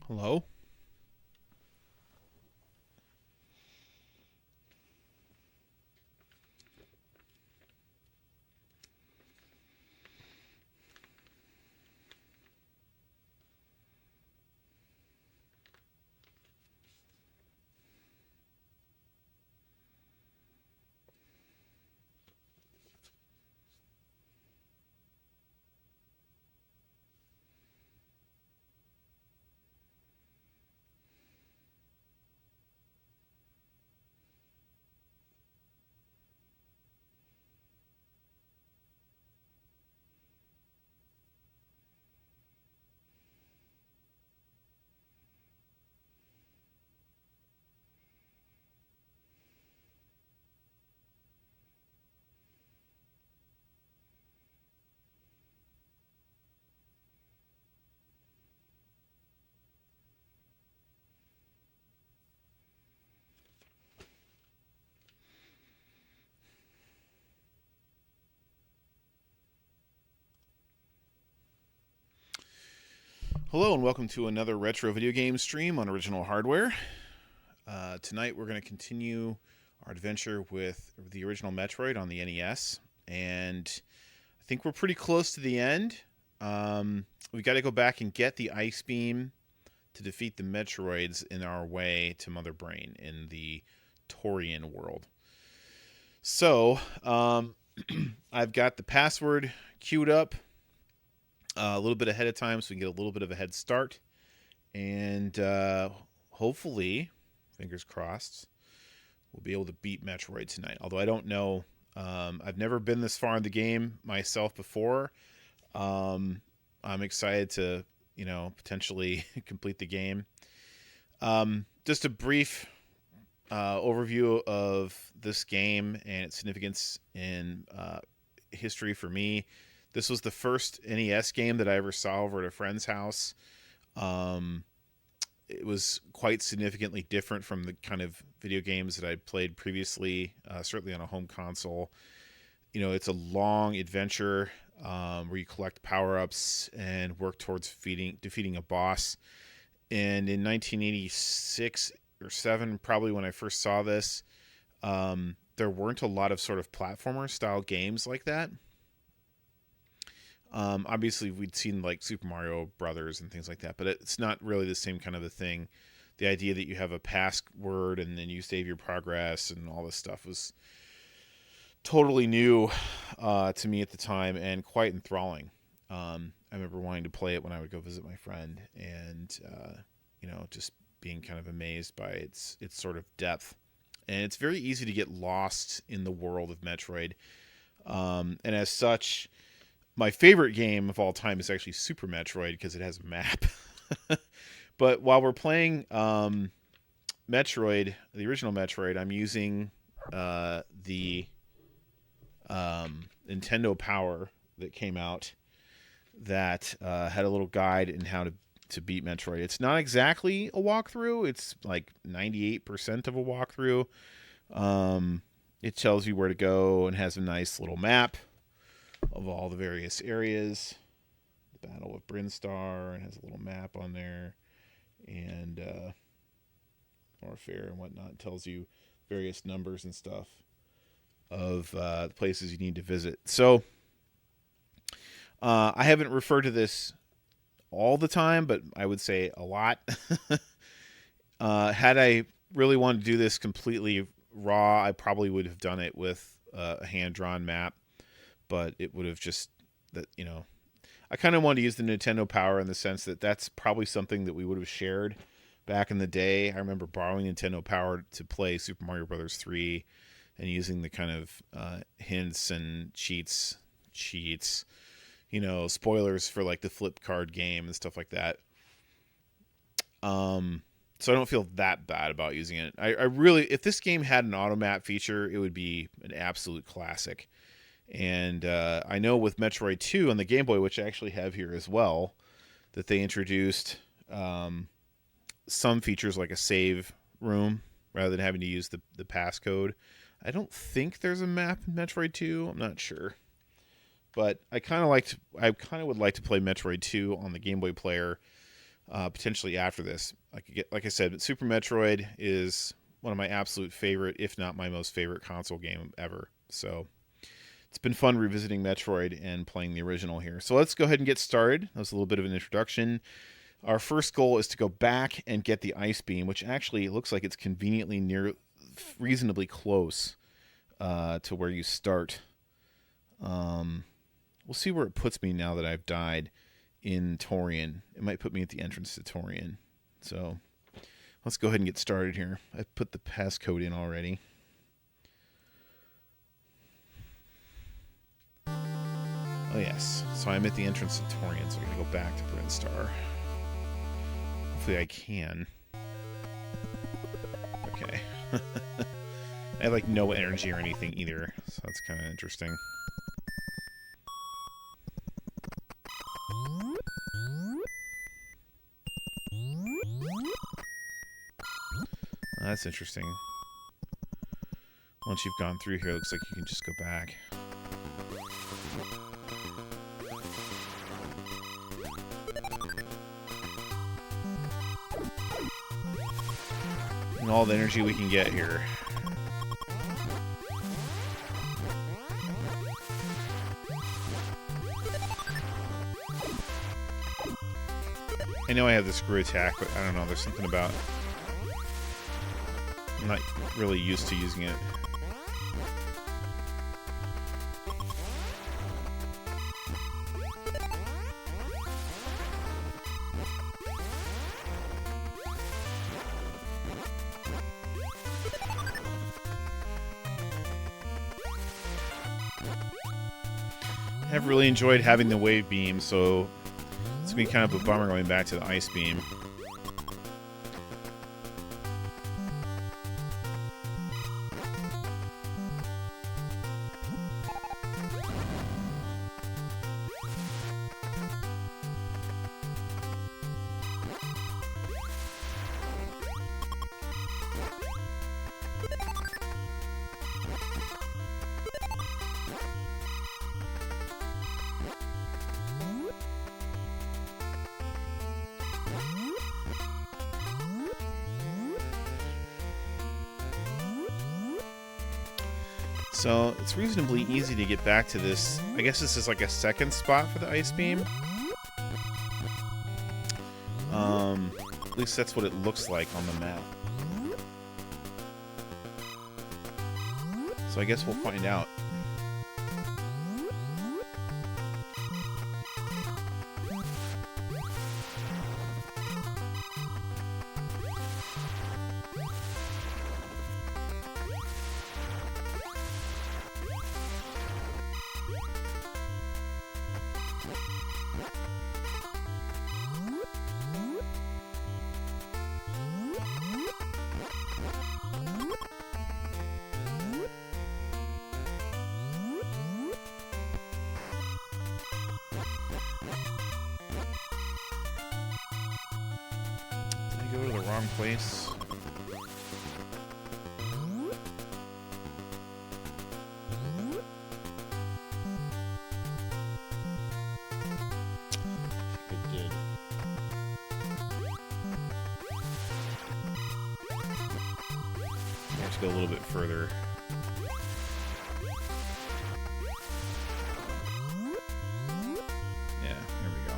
Hello? Hello, and welcome to another retro video game stream on original hardware. Tonight we're going to continue our adventure with the original Metroid on the NES, and I think we're pretty close to the end. We got to go back and get the Ice Beam to defeat the Metroids in our way to Mother Brain in the Tourian world. So, I've got the password queued up a little bit ahead of time so we can get a little bit of a head start. And hopefully, fingers crossed, we'll be able to beat Metroid tonight. Although I don't know. I've never been this far in the game myself before. I'm excited to, potentially complete the game. Just a brief overview of this game and its significance in history for me. This was the first NES game that I ever saw over at a friend's house. It was quite significantly different from the kind of video games that I'd played previously, certainly on a home console. It's a long adventure where you collect power-ups and work towards defeating a boss. And in 1986 or 7, probably when I first saw this, there weren't a lot of sort of platformer-style games like that. Obviously, we'd seen like Super Mario Brothers and things like that, but it's not really the same kind of a thing. The idea that you have a password and then you save your progress and all this stuff was totally new to me at the time and quite enthralling. I remember wanting to play it when I would go visit my friend, and just being kind of amazed by its sort of depth. And it's very easy to get lost in the world of Metroid, and as such, my favorite game of all time is actually Super Metroid because it has a map. But while we're playing Metroid, the original Metroid, I'm using the Nintendo Power that came out that had a little guide in how to beat Metroid. It's not exactly a walkthrough. It's like 98% of a walkthrough. It tells you where to go and has a nice little map of all the various areas. The Battle of Brinstar, and has a little map on there, and Warfare and whatnot. It tells you various numbers and stuff of the places you need to visit. So I haven't referred to this all the time, but I would say a lot. Had I really wanted to do this completely raw, I probably would have done it with a hand-drawn map. But it would have just, I kind of wanted to use the Nintendo Power in the sense that that's probably something that we would have shared back in the day. I remember borrowing Nintendo Power to play Super Mario Brothers 3 and using the kind of hints and cheats, spoilers for like the flip card game and stuff like that. So I don't feel that bad about using it. I really, if this game had an auto map feature, it would be an absolute classic. And I know with Metroid 2 on the Game Boy, which I actually have here as well, that they introduced some features like a save room rather than having to use the passcode. I don't think there's a map in Metroid 2. I'm not sure. But I kind of would like to play Metroid 2 on the Game Boy player potentially after this. Like I said, Super Metroid is one of my absolute favorite, if not my most favorite console game ever. So it's been fun revisiting Metroid and playing the original here. So let's go ahead and get started. That was a little bit of an introduction. Our first goal is to go back and get the ice beam, which actually looks like it's conveniently reasonably close to where you start. We'll see where it puts me now that I've died in Tourian. It might put me at the entrance to Tourian. So let's go ahead and get started here. I've put the passcode in already. Oh yes, so I'm at the entrance to Tourian, so I'm going to go back to Brinstar. Hopefully I can. Okay. I have like no energy or anything either, so that's kind of interesting. That's interesting. Once you've gone through here, it looks like you can just go back. And all the energy we can get here. I know I have the screw attack, but I don't know, there's something about... I'm not really used to using it. I've really enjoyed having the wave beam, so it's gonna be kind of a bummer going back to the ice beam. So it's reasonably easy to get back to this. I guess this is like a second spot for the ice beam. At least that's what it looks like on the map. So I guess we'll find out. Go to the wrong place. I think I did. I have to go a little bit further. Yeah, there we go.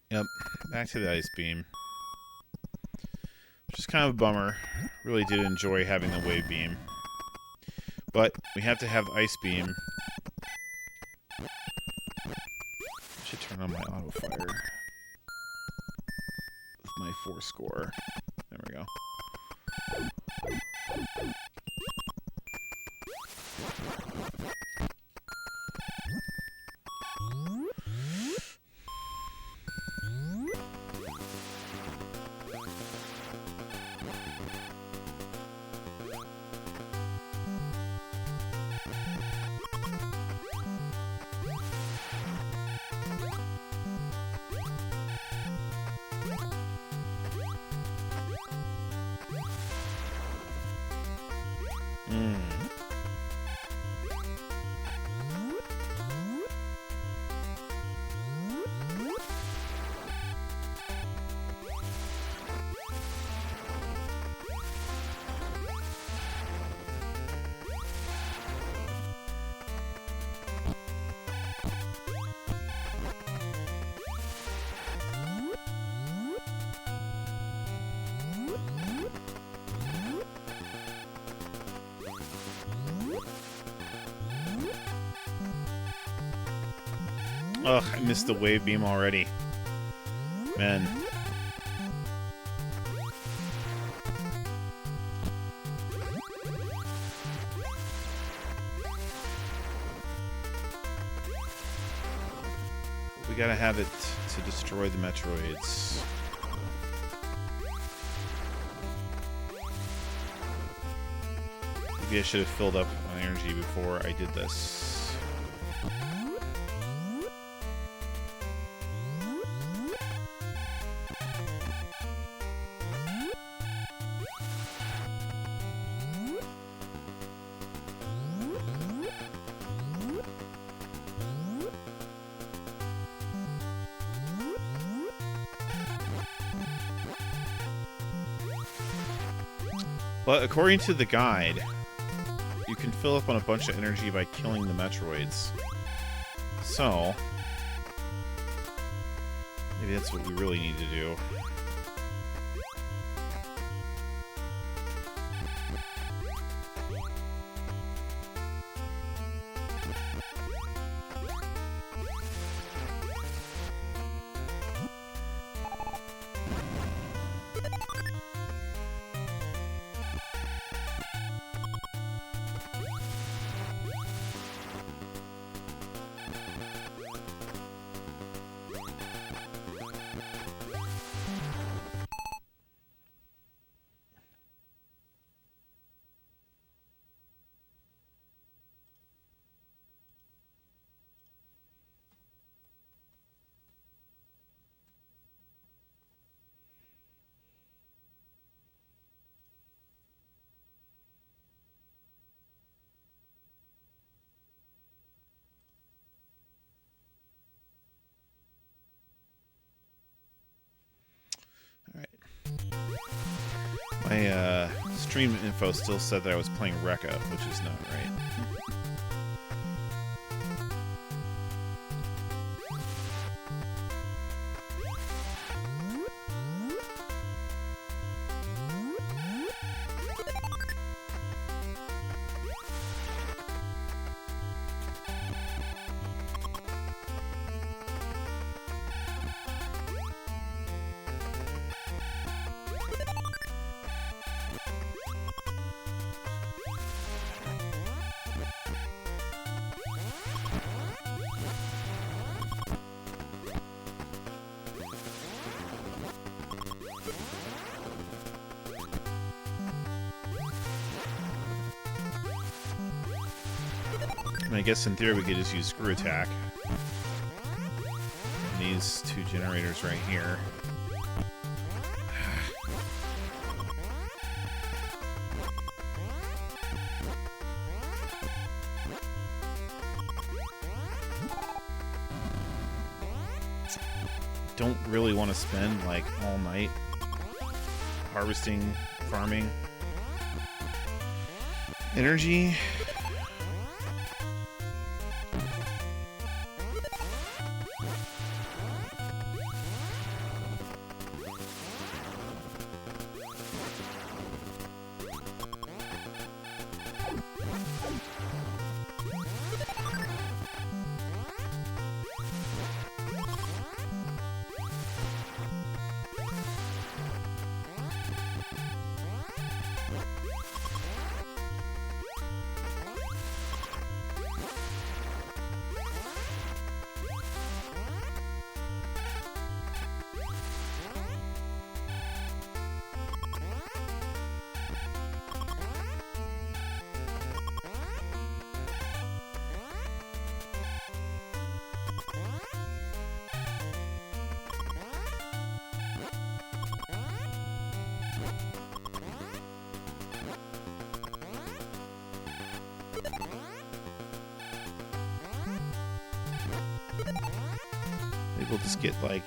Yep, back to the ice beam. Which is kind of a bummer. Really did enjoy having the wave beam. But We have to have the ice beam. Should turn on my auto fire. With my 4 score. There we go. Ugh, I missed the wave beam already. Man. We gotta have it to destroy the Metroids. Maybe I should have filled up my energy before I did this. But according to the guide, you can fill up on a bunch of energy by killing the Metroids. So, maybe that's what we really need to do. My stream info still said that I was playing Rekka, which is not right. I guess in theory we could just use Screw Attack. And these 2 generators right here. Don't really want to spend like all night harvesting, farming energy. Maybe we'll just get like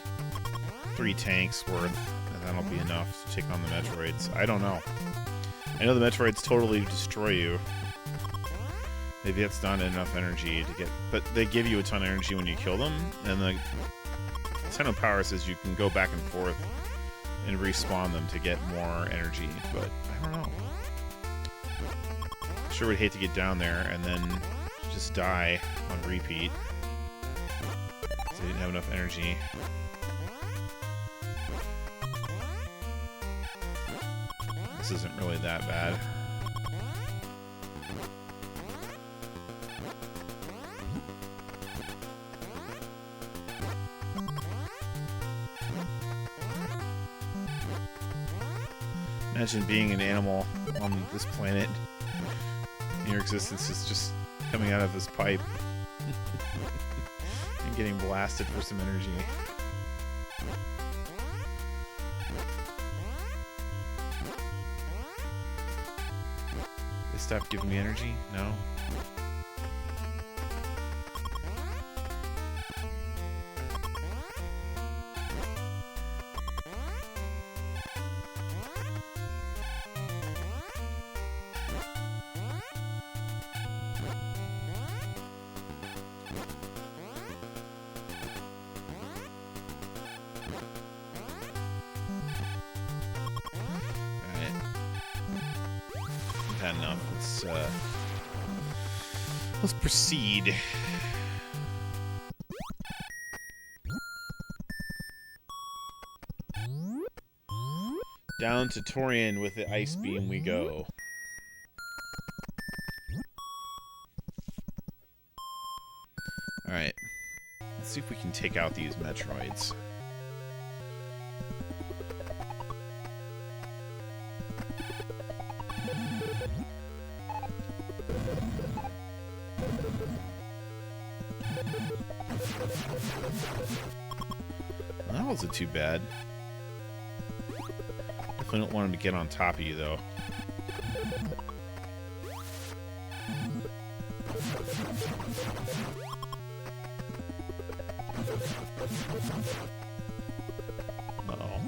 3 tanks worth, and that'll be enough to take on the Metroids. I don't know. I know the Metroids totally destroy you. Maybe that's not enough energy to get... But they give you a ton of energy when you kill them, and the Nintendo Power says you can go back and forth and respawn them to get more energy, but I don't know. Sure would hate to get down there and then just die on repeat. So I didn't have enough energy. This isn't really that bad. Imagine being an animal on this planet. And your existence is just coming out of this pipe and getting blasted for some energy. They stopped giving me energy? No. Had enough. Let's proceed. Down to Tourian with the ice beam we go. Alright. Let's see if we can take out these Metroids. That wasn't too bad. Definitely don't want him to get on top of you, though. Uh-oh.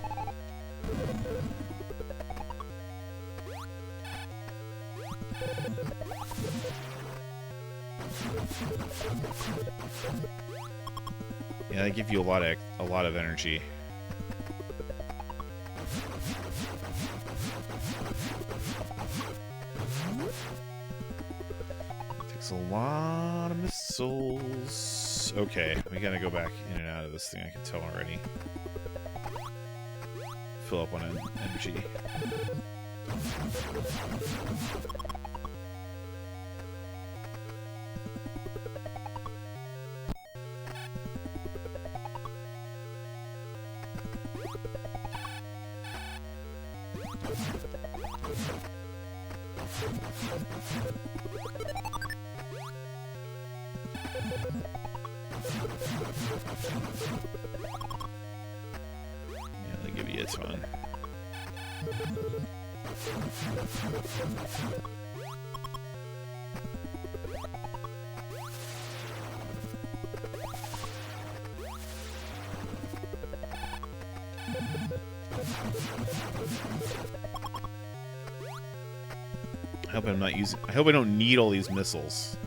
Yeah, they give you a lot of energy. It takes a lot of missiles. Okay, we gotta go back in and out of this thing, I can tell already. Fill up on energy. Yeah, they give you a ton. I hope I'm not using... I hope I don't need all these missiles.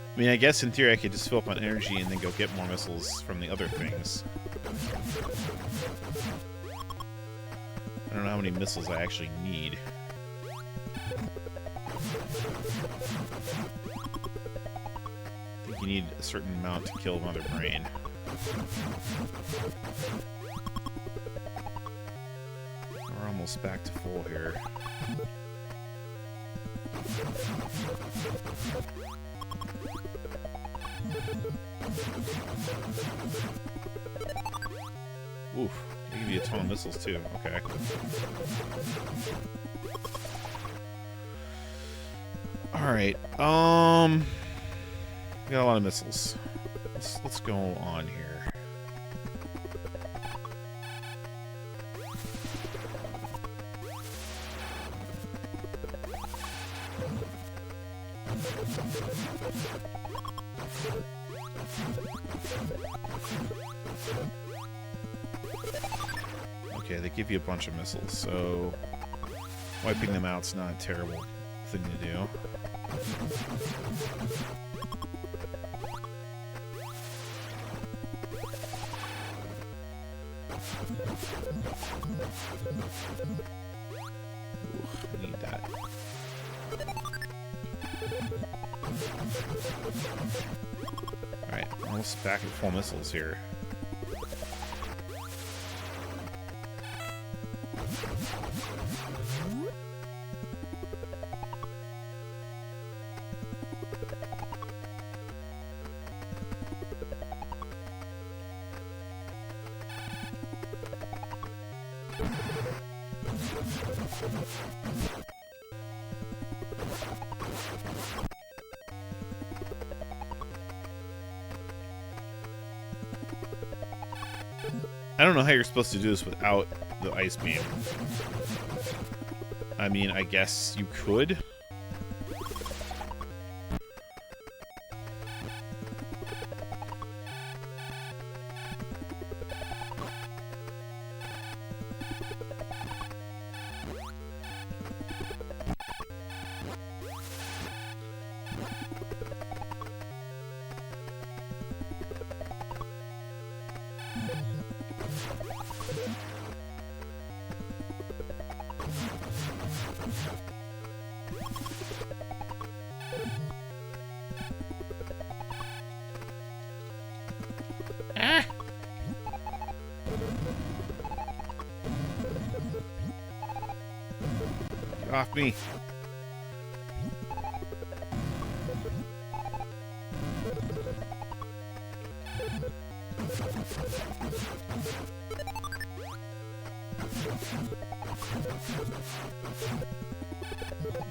I mean, I guess in theory I could just fill up on energy and then go get more missiles from the other things. I don't know how many missiles I actually need. I think you need a certain amount to kill Mother Brain. We're almost back to full here. Oof, they give you a ton of missiles too. Okay. Alright, we got a lot of missiles. Let's go on here. Okay, they give you a bunch of missiles, so wiping them out's not a terrible thing to do. I need that. Alright, almost back at full missiles here. I don't know how you're supposed to do this without the ice beam. I mean, I guess you could. Get off me.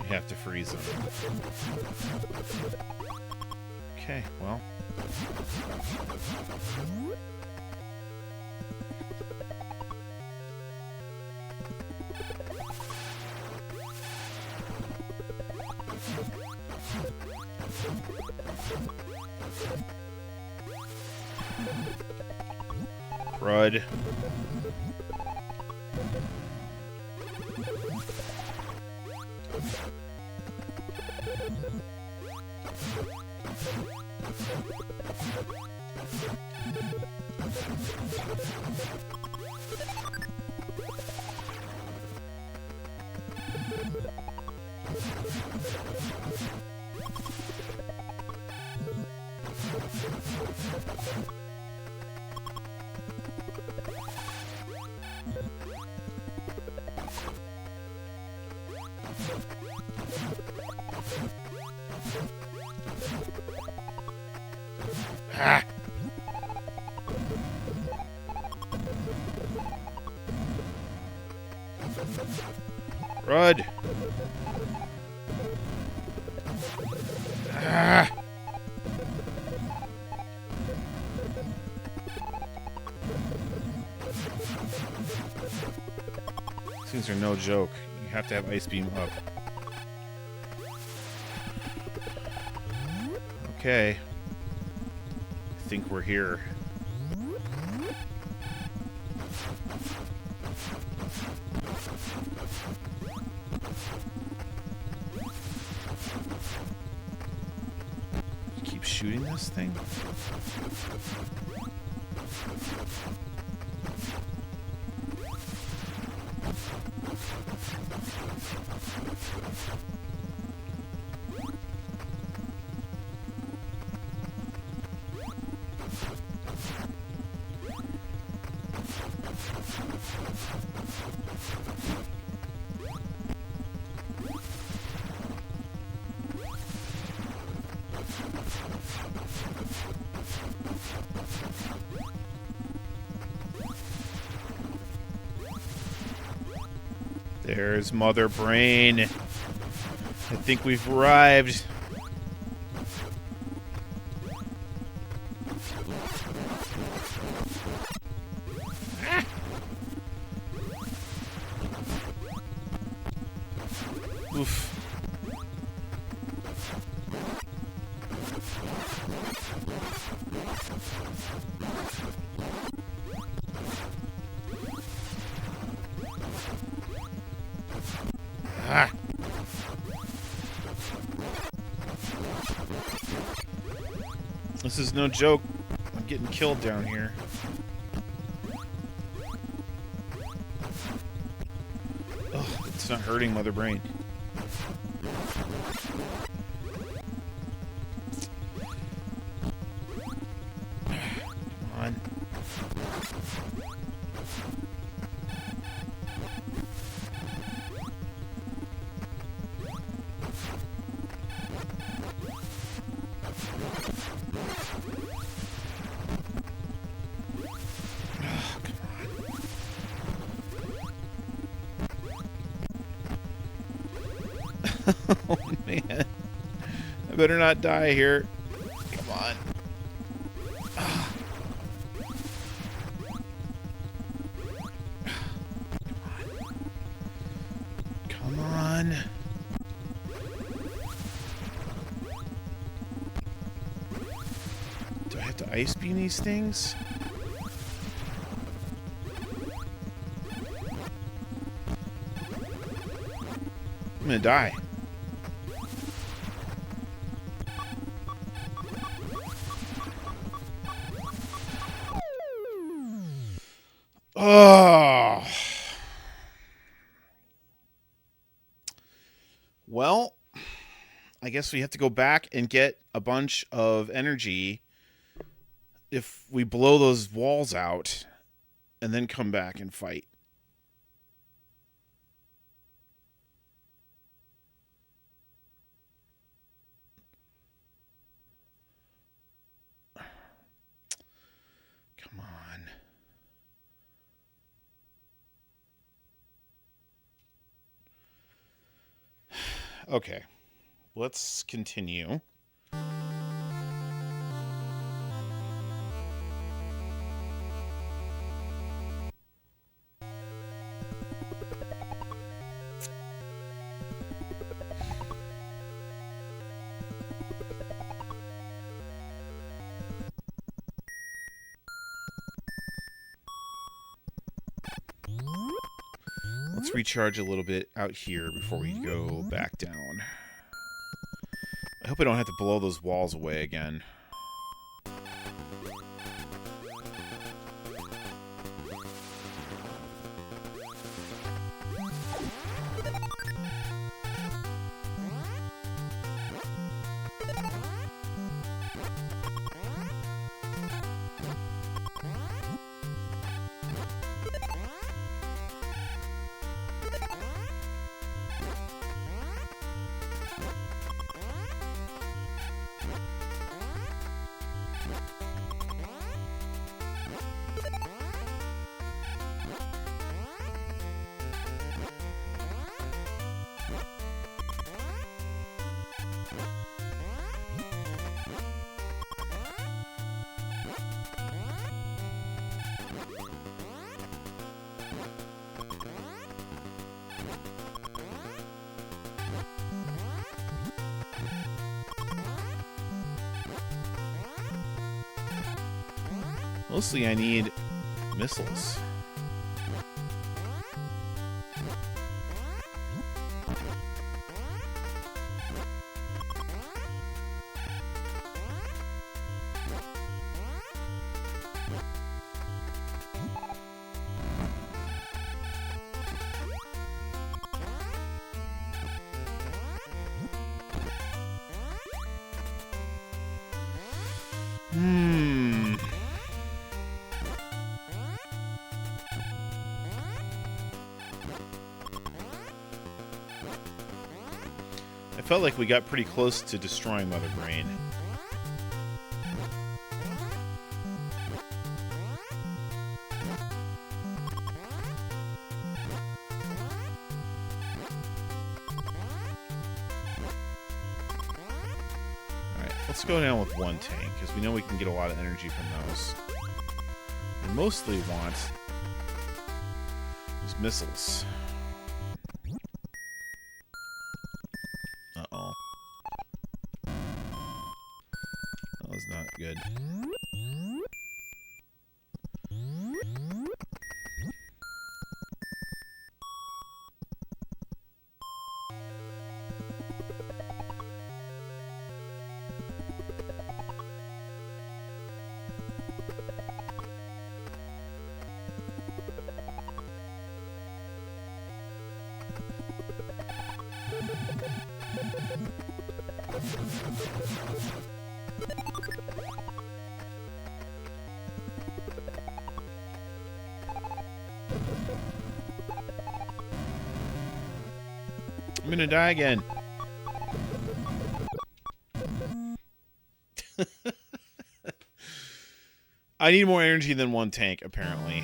You have to freeze them. Okay, well. Crud. Ah. Crud. Ah. These things are no joke. You have to have ice beam up. Okay. I think we're here. Keep shooting this thing. There's Mother Brain. I think we've arrived. Ah. Oof. Ah. This is no joke. I'm getting killed down here. Ugh, it's not hurting Mother Brain. Come on. Oh man, I better not die here. Come on. Ah. Come on. Do I have to ice beam these things? I'm gonna die. Oh. Well, I guess we have to go back and get a bunch of energy if we blow those walls out and then come back and fight. Come on. Okay, let's continue. Let's recharge a little bit out here before we go back down. I hope I don't have to blow those walls away again. Mostly I need missiles. I felt like we got pretty close to destroying Mother Brain. Let's go down with one tank, because we know we can get a lot of energy from those. We mostly want these missiles. Uh-oh. That was not good. I'm gonna die again. I need more energy than one tank, apparently.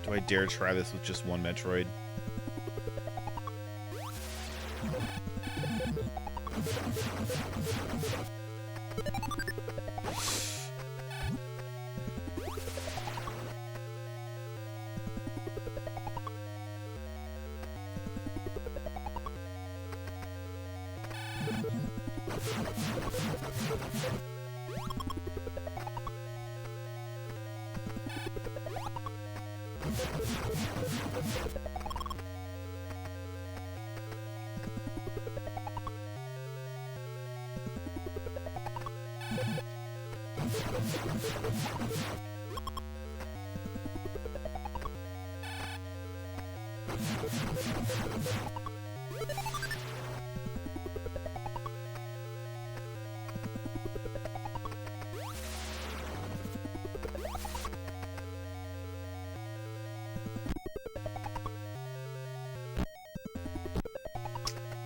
Do I dare try this with just one Metroid?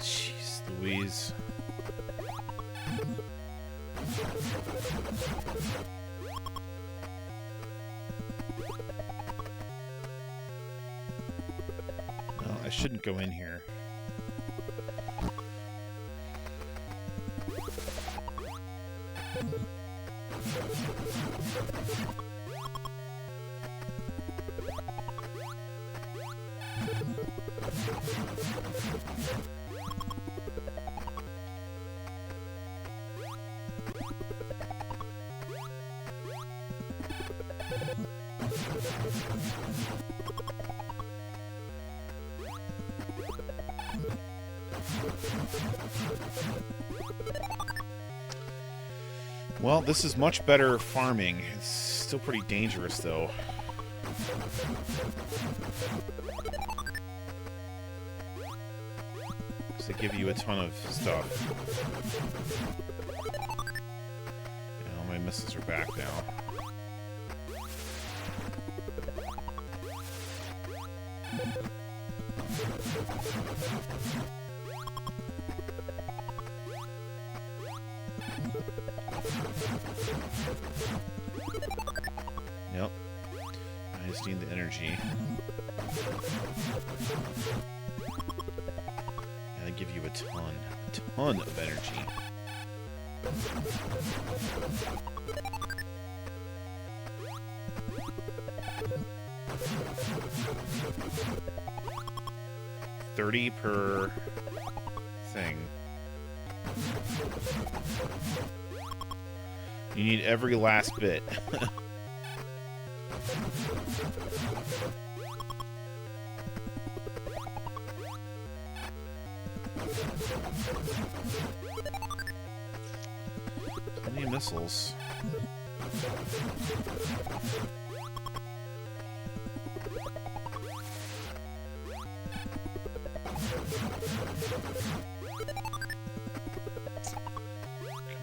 Jeez Louise. Well, I shouldn't go in here. Well, this is much better farming. It's still pretty dangerous, though. Because they give you a ton of stuff. All my missiles are back now. Yep. I just need the energy. And they give you a ton of energy. $30 per thing. You need every last bit. Plenty of missiles.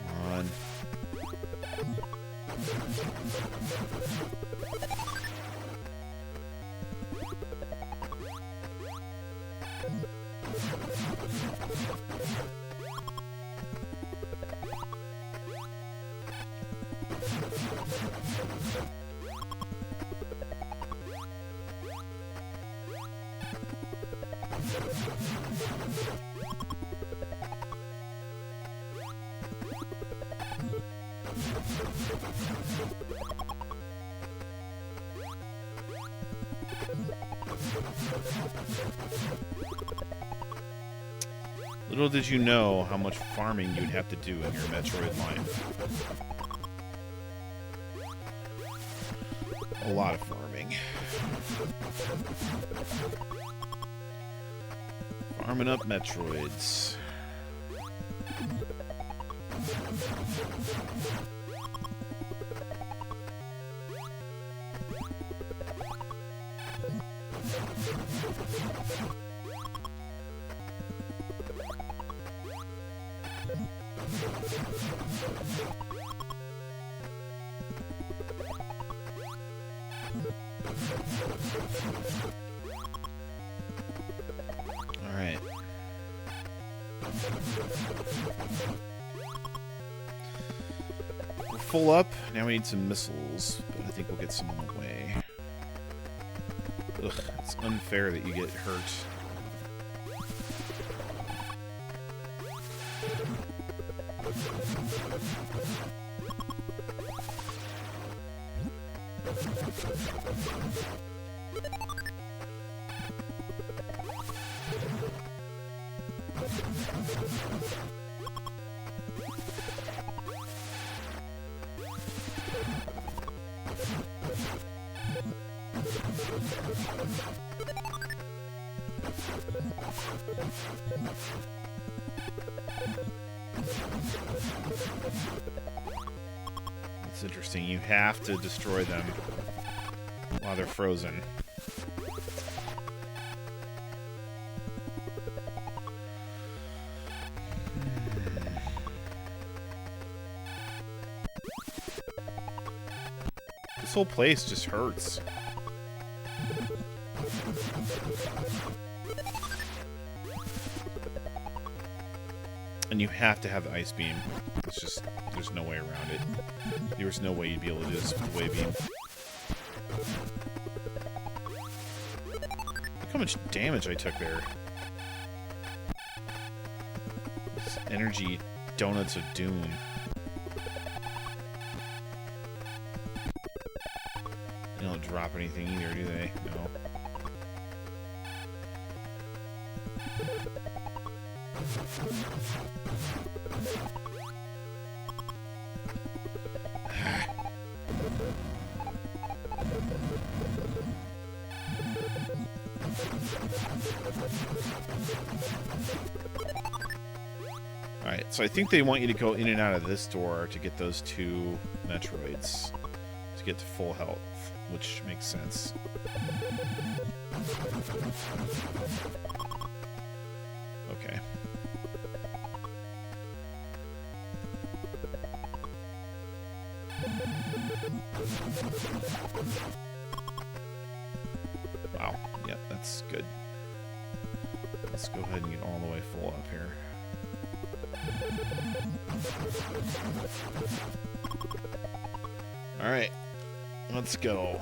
Come on. Little did you know how much farming you'd have to do in your Metroid life. A lot of farming. Farming up Metroids. Alright. We're full up. Now we need some missiles, but I think we'll get some on the way. Ugh, it's unfair that you get hurt. It's interesting. You have to destroy them while they're frozen. This whole place just hurts. And you have to have the ice beam. It's just, there's no way around it. There's no way you'd be able to do this with the wave beam. Look how much damage I took there. This energy donuts of doom. They don't drop anything either, do they? No. Alright, so I think they want you to go in and out of this door to get those two Metroids. To get to full health, which makes sense. Okay. Wow. Yep, that's good. Let's go ahead and get all the way full up here. Alright. Let's go.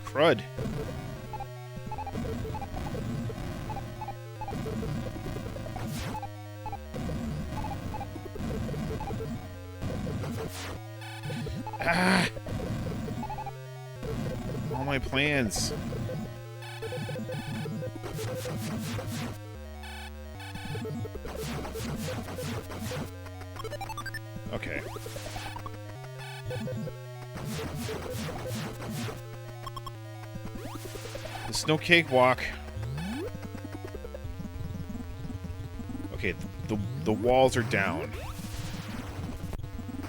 Crud. Ah! All my plans. Okay. It's no cakewalk. Okay, the walls are down.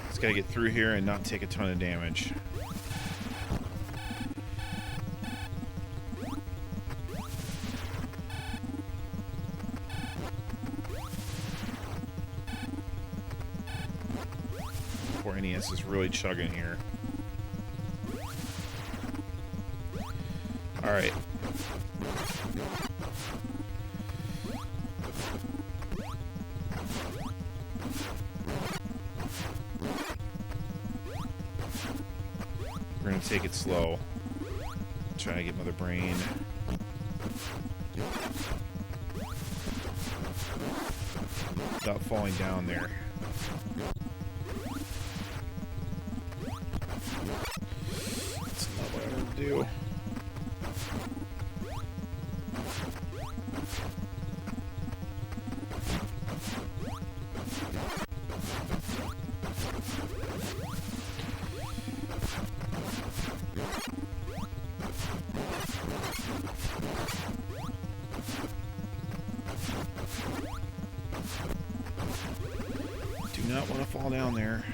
Just gotta get through here and not take a ton of damage. NES is really chugging here. Alright. We're gonna take it slow. Try to get Mother Brain. Without falling down there. That's not what I want to do. Do not want to fall down there.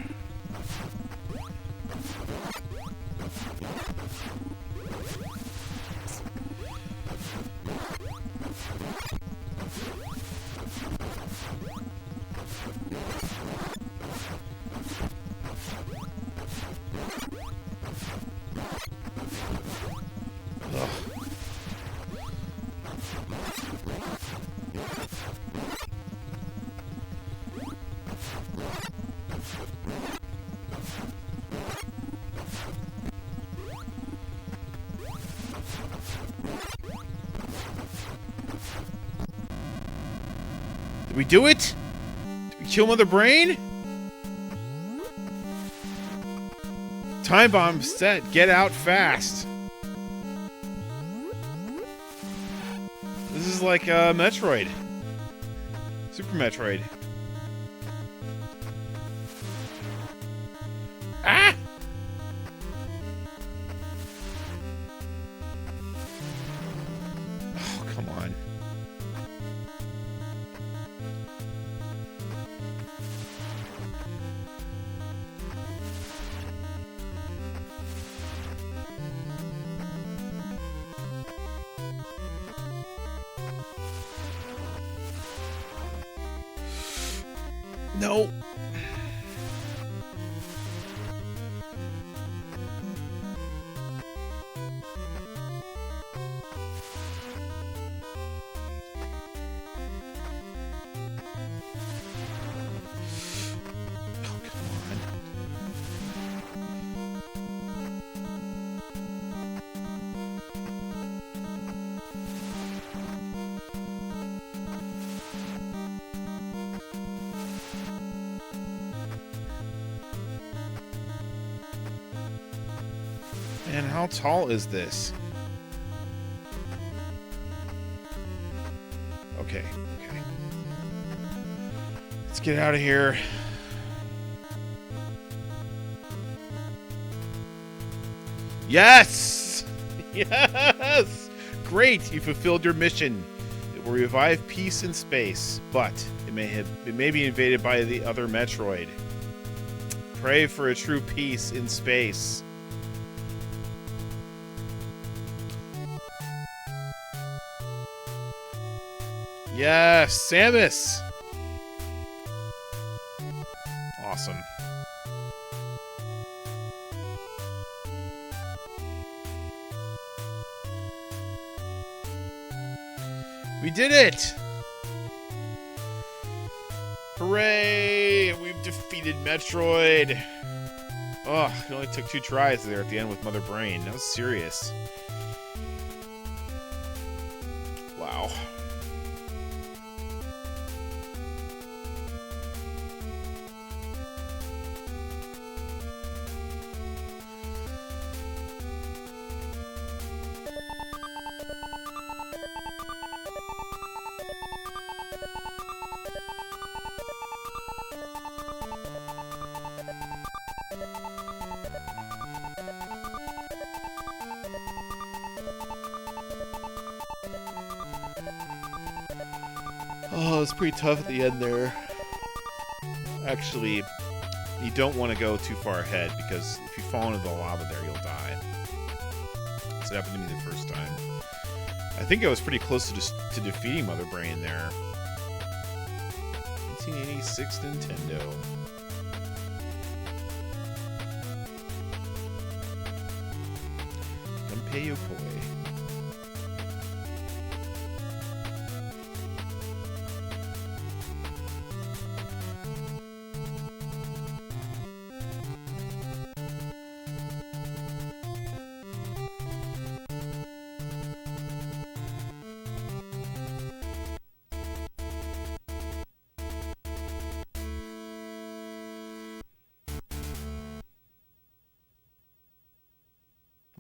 Did we do it? Did we kill Mother Brain? Time bomb set. Get out fast. This is like Metroid. Super Metroid. Ah! Oh, come on. No. And how tall is this? Okay, okay. Let's get out of here. Yes! Yes! Great, you fulfilled your mission. It will revive peace in space, but it may be invaded by the other Metroid. Pray for a true peace in space. Yes, Samus! Awesome. We did it! Hooray! We've defeated Metroid! Oh, it only took 2 tries there at the end with Mother Brain. That was serious. Wow. Oh, it's pretty tough at the end there. Actually, you don't want to go too far ahead, because if you fall into the lava there, you'll die. So it happened to me the first time. I think I was pretty close to defeating Mother Brain there. 1986 Nintendo. Yokoi.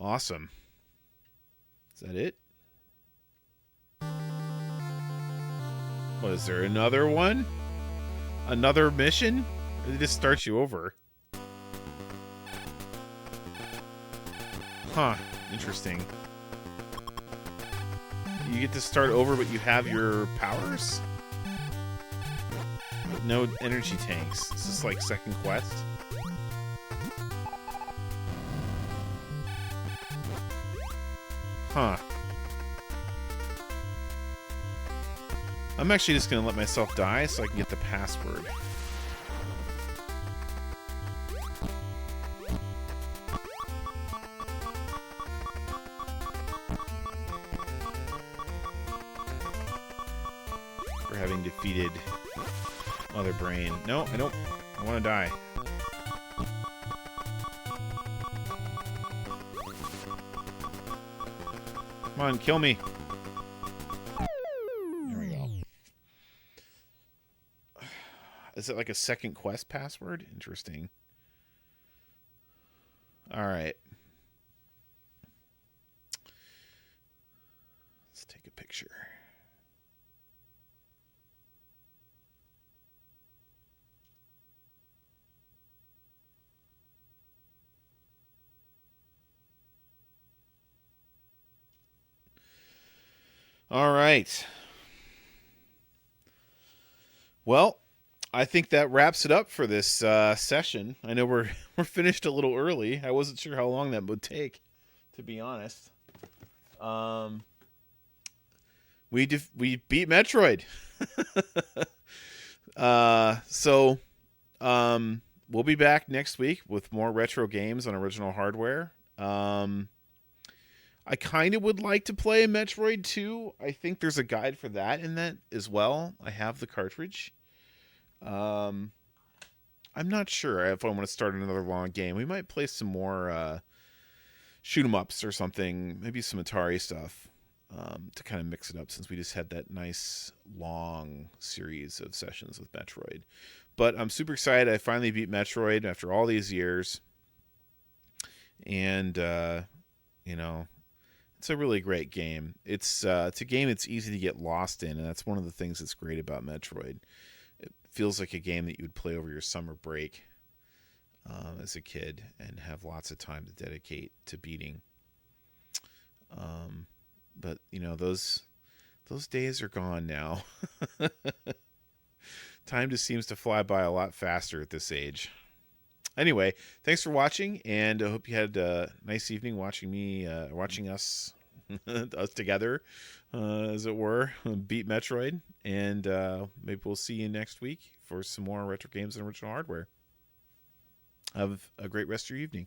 Awesome. Is that it? What, is there another one? Another mission? Or they just start you over? Huh. Interesting. You get to start over, but you have your powers? But no energy tanks. Is this like second quest? Huh. I'm actually just going to let myself die so I can get the password. For having defeated Mother Brain. No, I don't. I want to die. Come on, kill me. There we go. Is it like a second quest password? Interesting. All right. Let's take a picture. All right. Well, I think that wraps it up for this session. I know we're finished a little early. I wasn't sure how long that would take, to be honest. We beat Metroid. We'll be back next week with more retro games on original hardware. I kind of would like to play Metroid 2. I think there's a guide for that in that as well. I have the cartridge. I'm not sure if I want to start another long game. We might play some more shoot 'em ups or something. Maybe some Atari stuff to kind of mix it up since we just had that nice long series of sessions with Metroid. But I'm super excited. I finally beat Metroid after all these years. And, it's a really great game. It's a game that's easy to get lost in, and that's one of the things that's great about Metroid. It feels like a game that you would play over your summer break as a kid and have lots of time to dedicate to beating. But those days are gone now. Time just seems to fly by a lot faster at this age. Anyway, thanks for watching, and I hope you had a nice evening watching us together, as it were, beat Metroid. And maybe we'll see you next week for some more retro games and original hardware. Have a great rest of your evening.